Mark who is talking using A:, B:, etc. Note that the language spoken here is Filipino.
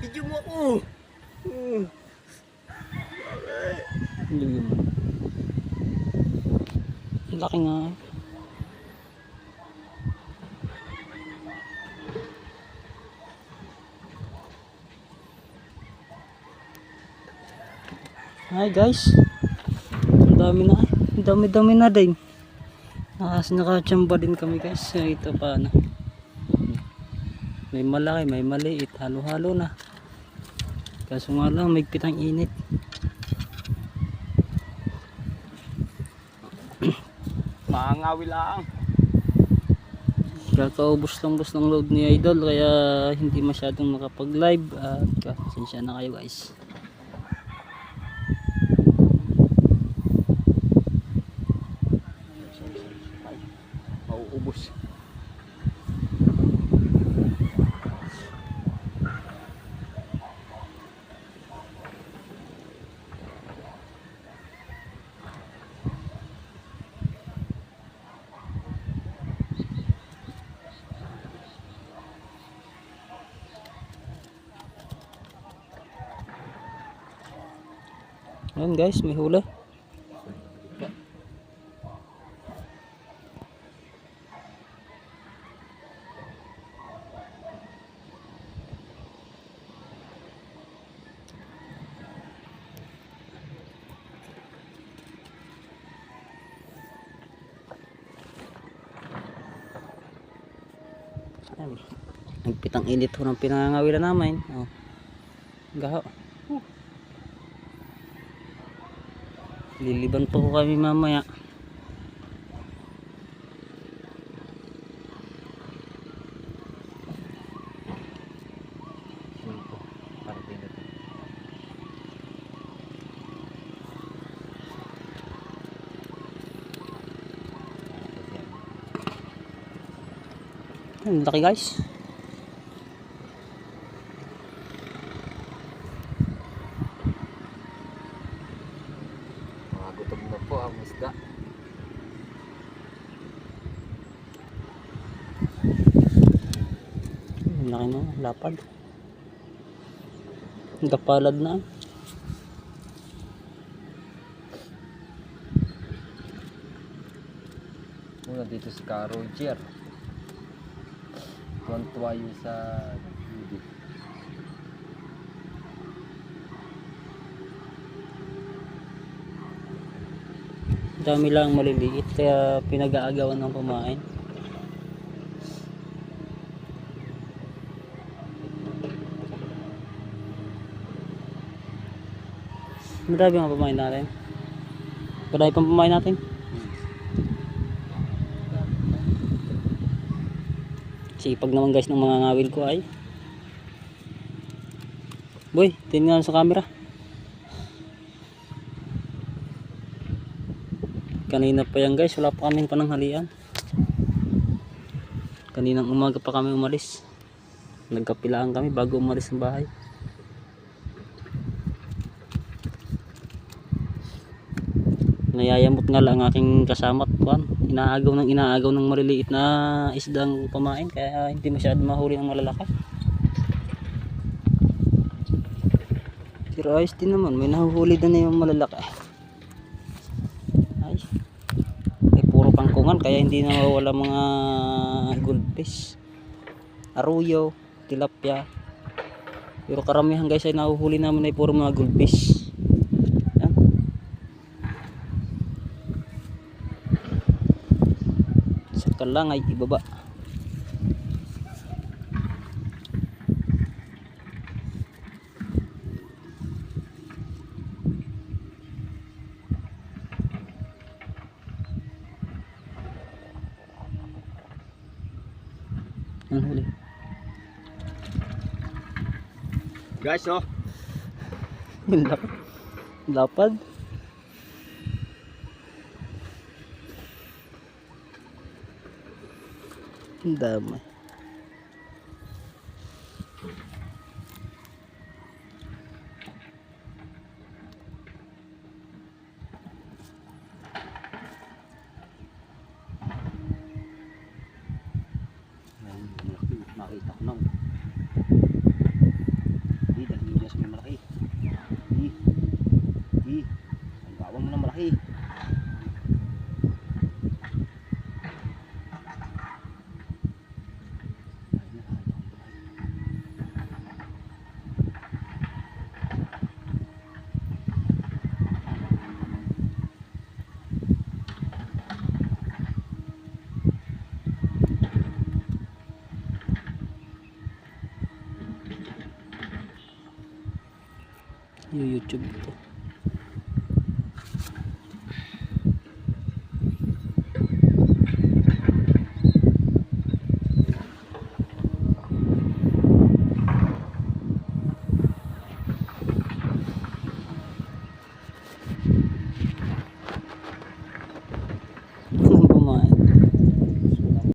A: Video mo ako.
B: Hindi mo. Ang laki nga. Hi guys. Ang dami na. Ang dami-dami na din. Nakachamba din kami guys. Ito pa ano. May malaki, may maliit. Halo-halo na. Kaso nga lang, may pitang init.
A: Maangawi lang.
B: Kakaubos lang ng load ni Idol. Kaya hindi masyadong nakapag-live. At pasensya na kayo guys.
A: Mauubos.
B: Ayan guys, may huli. Ayan. Nagpitang init ho ng pinangangawilan namin. Oh. Gaho. Liliban pa ko kami mamaya. Ang laki guys.
A: Gutom na po ang isda.
B: Ang laki na, lapad. Gapalad na.
A: Muna dito si Ka Roger. Tuwan-tuwa yun sa video.
B: Dami lang maliliit kaya pinag-aagawan ng kumain. Marami ang pamain natin. Marami pang pamain natin. Sipag naman guys ng mga ngawil ko ay. Boy, tingnan sa camera. Kanina pa yan guys, wala pa kaming pananghalian. Kaninang umaga pa kami umalis. Nagkapilaan kami bago umalis ng bahay. Nayayamot nga lang aking kasama tuwan. Inaagaw ng maliliit na isdang pamain kaya hindi masyado mahuli ng malalaki. Pero ayos din naman, may nahuhuli din na yung malalaki. Ay, may puro kangkungan kaya hindi na mawala mga goldfish, aruyo, tilapia. Pero karamihan guys ay nahuhuli namin ay puro mga goldfish. Lang ay ibaba. Ang huli.
A: Guys, oh.
B: Lapad. Ang dami.
A: Nakita ko nang
B: YouTube ito.